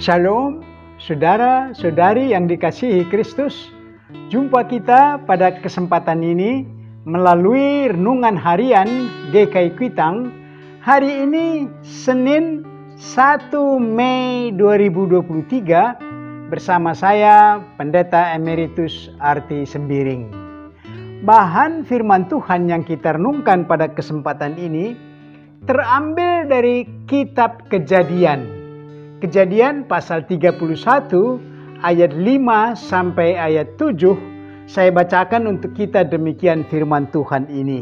Shalom, saudara-saudari yang dikasihi Kristus. Jumpa kita pada kesempatan ini melalui renungan harian GKI Kuitang. Hari ini Senin 1 Mei 2023 bersama saya Pendeta Emeritus Arti Sembiring. Bahan firman Tuhan yang kita renungkan pada kesempatan ini terambil dari kitab Kejadian. Kejadian pasal 31 ayat 5 sampai ayat 7. Saya bacakan untuk kita demikian firman Tuhan ini.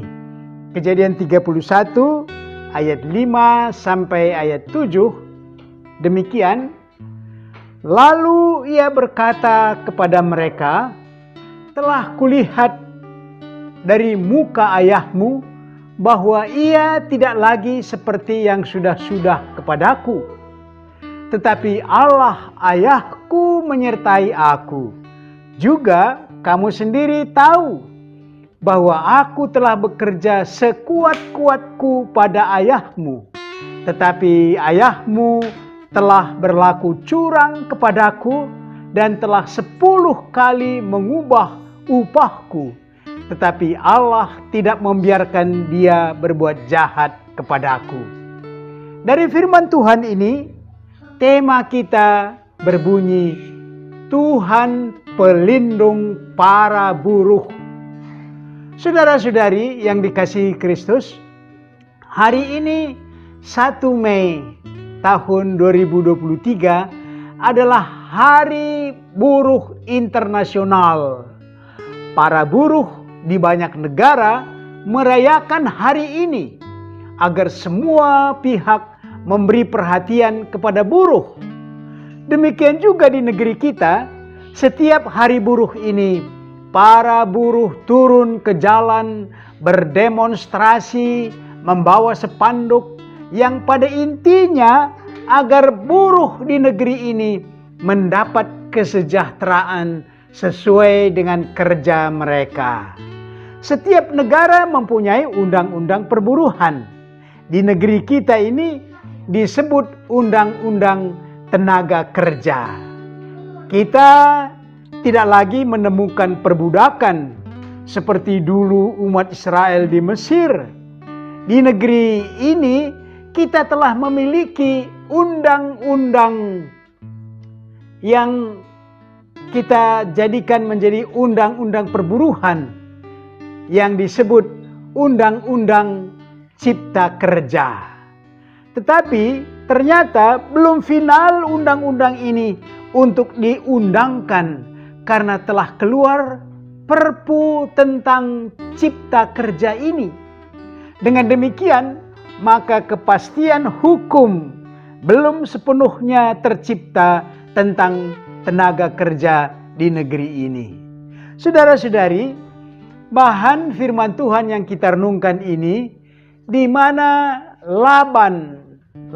Kejadian 31 ayat 5 sampai ayat 7. Demikian. Lalu ia berkata kepada mereka, "Telah kulihat dari muka ayahmu bahwa ia tidak lagi seperti yang sudah-sudah kepadaku. Tetapi Allah ayahku menyertai aku. Juga kamu sendiri tahu bahwa aku telah bekerja sekuat-kuatku pada ayahmu. Tetapi ayahmu telah berlaku curang kepadaku dan telah 10 kali mengubah upahku. Tetapi Allah tidak membiarkan dia berbuat jahat kepadaku." Dari firman Tuhan ini, tema kita berbunyi, Tuhan pelindung para buruh. Saudara-saudari yang dikasihi Kristus, hari ini 1 Mei tahun 2023 adalah Hari Buruh Internasional. Para buruh di banyak negara merayakan hari ini agar semua pihak memberi perhatian kepada buruh. Demikian juga di negeri kita, setiap hari buruh ini, para buruh turun ke jalan, berdemonstrasi, membawa spanduk yang pada intinya agar buruh di negeri ini mendapat kesejahteraan sesuai dengan kerja mereka. Setiap negara mempunyai undang-undang perburuhan. Di negeri kita ini disebut Undang-Undang Tenaga Kerja. Kita tidak lagi menemukan perbudakan seperti dulu umat Israel di Mesir. Di negeri ini kita telah memiliki undang-undang yang kita jadikan menjadi undang-undang perburuhan yang disebut Undang-Undang Cipta Kerja. Tetapi ternyata belum final undang-undang ini untuk diundangkan karena telah keluar Perpu tentang Cipta Kerja ini. Dengan demikian, maka kepastian hukum belum sepenuhnya tercipta tentang tenaga kerja di negeri ini. Saudara-saudari, bahan firman Tuhan yang kita renungkan ini di mana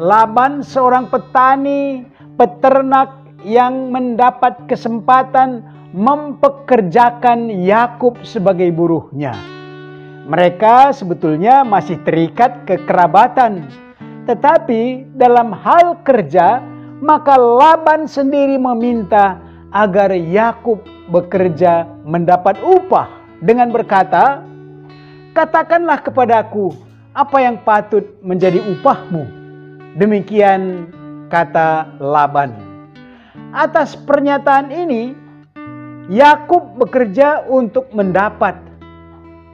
Laban seorang petani, peternak yang mendapat kesempatan mempekerjakan Yakub sebagai buruhnya. Mereka sebetulnya masih terikat kekerabatan. Tetapi dalam hal kerja, maka Laban sendiri meminta agar Yakub bekerja mendapat upah dengan berkata, "Katakanlah kepadaku apa yang patut menjadi upahmu." Demikian kata Laban. Atas pernyataan ini, Yakub bekerja untuk mendapat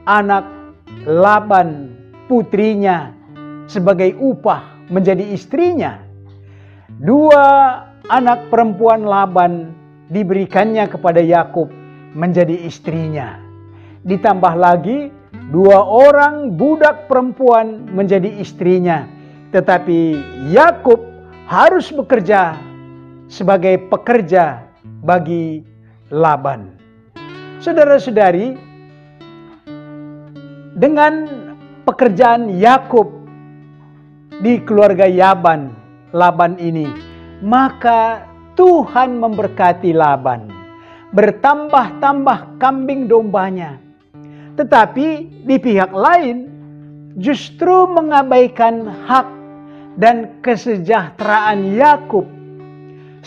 anak Laban, putrinya, sebagai upah menjadi istrinya. 2 anak perempuan Laban diberikannya kepada Yakub menjadi istrinya. Ditambah lagi 2 orang budak perempuan menjadi istrinya. Tetapi Yakub harus bekerja sebagai pekerja bagi Laban. Saudara-saudari, dengan pekerjaan Yakub di keluarga Laban ini, maka Tuhan memberkati Laban. Bertambah-tambah kambing dombanya. Tetapi di pihak lain justru mengabaikan hak dan kesejahteraan Yakub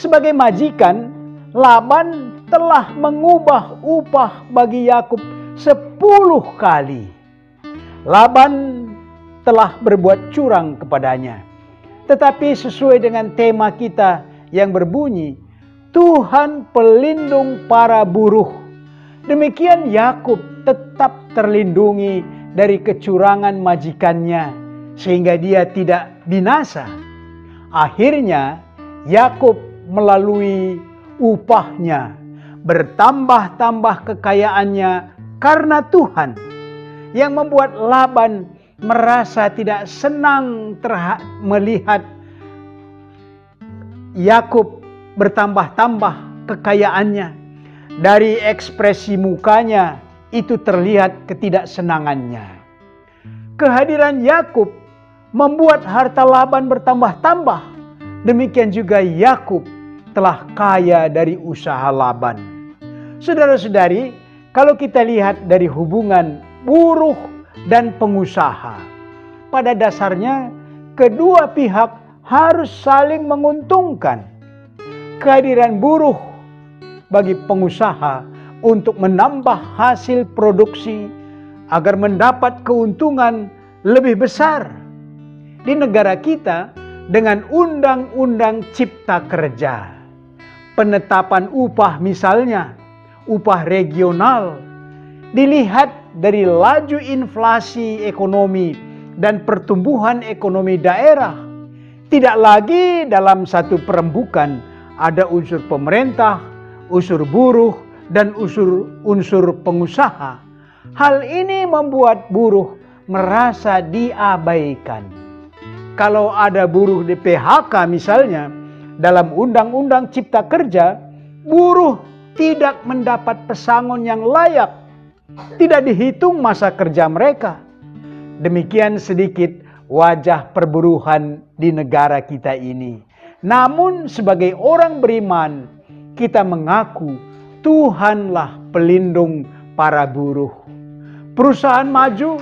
Sebagai majikan, Laban telah mengubah upah bagi Yakub 10 kali. Laban telah berbuat curang kepadanya. Tetapi sesuai dengan tema kita yang berbunyi, Tuhan pelindung para buruh. Demikian Yakub tetap terlindungi dari kecurangan majikannya, sehingga dia tidak binasa. Akhirnya Yakub melalui upahnya bertambah-tambah kekayaannya karena Tuhan, yang membuat Laban merasa tidak senang melihat Yakub bertambah-tambah kekayaannya. Dari ekspresi mukanya itu terlihat ketidaksenangannya. Kehadiran Yakub membuat harta Laban bertambah-tambah. Demikian juga Yakub telah kaya dari usaha Laban. Saudara-saudari, kalau kita lihat dari hubungan buruh dan pengusaha, pada dasarnya kedua pihak harus saling menguntungkan. Kehadiran buruh bagi pengusaha untuk menambah hasil produksi agar mendapat keuntungan lebih besar. Di negara kita, dengan undang-undang cipta kerja, penetapan upah misalnya, upah regional, dilihat dari laju inflasi ekonomi dan pertumbuhan ekonomi daerah. Tidak lagi dalam satu perembukan ada unsur pemerintah, unsur buruh, dan unsur pengusaha. Hal ini membuat buruh merasa diabaikan. Kalau ada buruh di PHK misalnya, dalam undang-undang cipta kerja, buruh tidak mendapat pesangon yang layak. Tidak dihitung masa kerja mereka. Demikian sedikit wajah perburuhan di negara kita ini. Namun sebagai orang beriman, kita mengaku Tuhanlah pelindung para buruh. Perusahaan maju,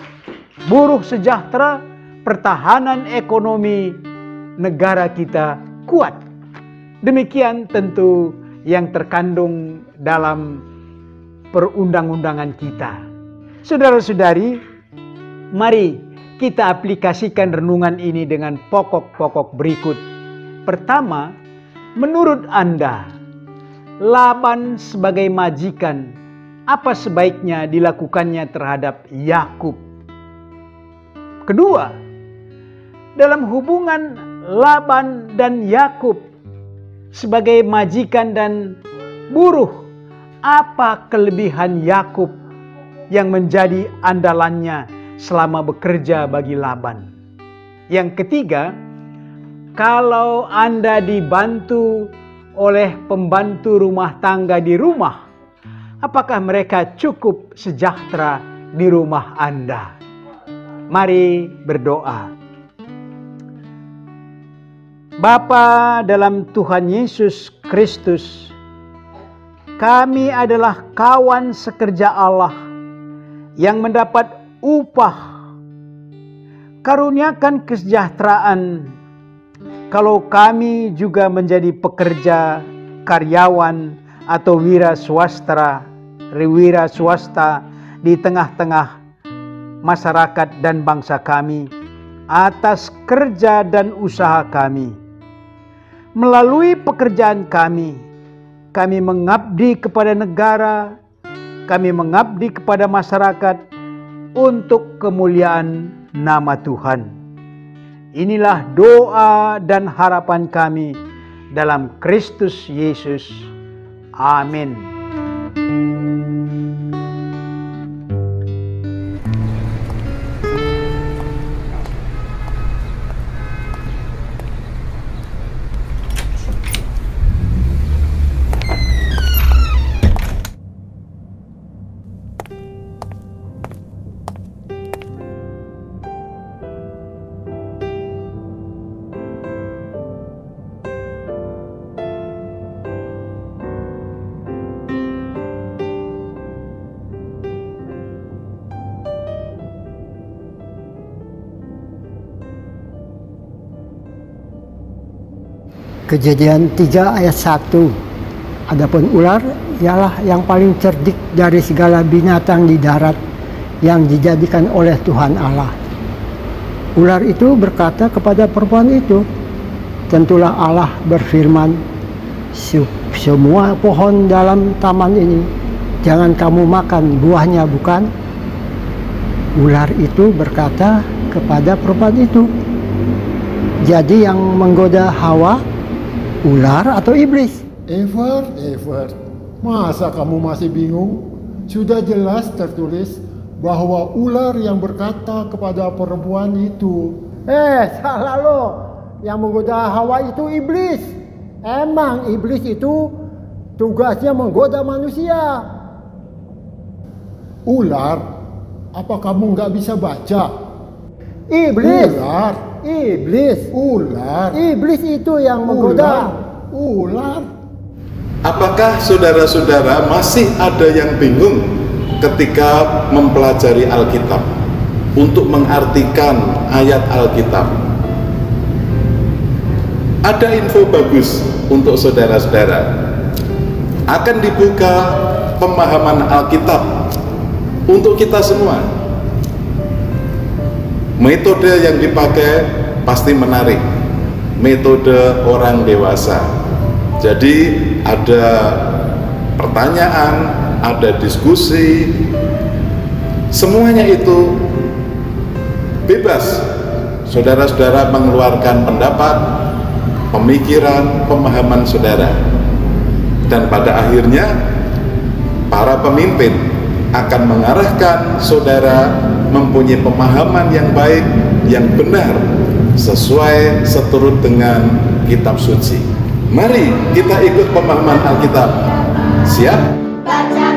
buruh sejahtera, pertahanan ekonomi negara kita kuat. Demikian tentu yang terkandung dalam perundang-undangan kita. Saudara-saudari, mari kita aplikasikan renungan ini dengan pokok-pokok berikut. Pertama, menurut Anda, Laban sebagai majikan, apa sebaiknya dilakukannya terhadap Yakub? Kedua, dalam hubungan Laban dan Yakub sebagai majikan dan buruh, apa kelebihan Yakub yang menjadi andalannya selama bekerja bagi Laban? Yang ketiga, kalau Anda dibantu oleh pembantu rumah tangga di rumah, apakah mereka cukup sejahtera di rumah Anda? Mari berdoa. Bapa dalam Tuhan Yesus Kristus, kami adalah kawan sekerja Allah yang mendapat upah. Karuniakan kesejahteraan kalau kami juga menjadi pekerja, karyawan, atau wira swasta di tengah-tengah masyarakat dan bangsa kami atas kerja dan usaha kami. Melalui pekerjaan kami mengabdi kepada negara, kami mengabdi kepada masyarakat untuk kemuliaan nama Tuhan. Inilah doa dan harapan kami dalam Kristus Yesus. Amin. Kejadian 3 ayat 1. Adapun ular ialah yang paling cerdik dari segala binatang di darat yang dijadikan oleh Tuhan Allah. Ular itu berkata kepada perempuan itu, tentulah Allah berfirman, semua pohon dalam taman ini jangan kamu makan buahnya, bukan? Ular itu berkata kepada perempuan itu. Jadi yang menggoda Hawa, ular atau iblis? Evert, masa kamu masih bingung? Sudah jelas tertulis bahwa ular yang berkata kepada perempuan itu. Salah lo. Yang menggoda Hawa itu iblis. Emang iblis itu tugasnya menggoda manusia. Ular? Apa kamu nggak bisa baca? Iblis. Ular. Iblis. Ular. Iblis itu yang menggoda. Ular. Apakah saudara-saudara masih ada yang bingung ketika mempelajari Alkitab untuk mengartikan ayat Alkitab? Ada info bagus untuk saudara-saudara. Akan dibuka pemahaman Alkitab untuk kita semua. Metode yang dipakai pasti menarik. Metode orang dewasa. Jadi ada pertanyaan, ada diskusi, semuanya itu bebas. Saudara-saudara mengeluarkan pendapat, pemikiran, pemahaman saudara. Dan pada akhirnya para pemimpin akan mengarahkan saudara mempunyai pemahaman yang baik, yang benar, sesuai seturut dengan kitab suci. Mari kita ikut pemahaman Alkitab. Siap? Baca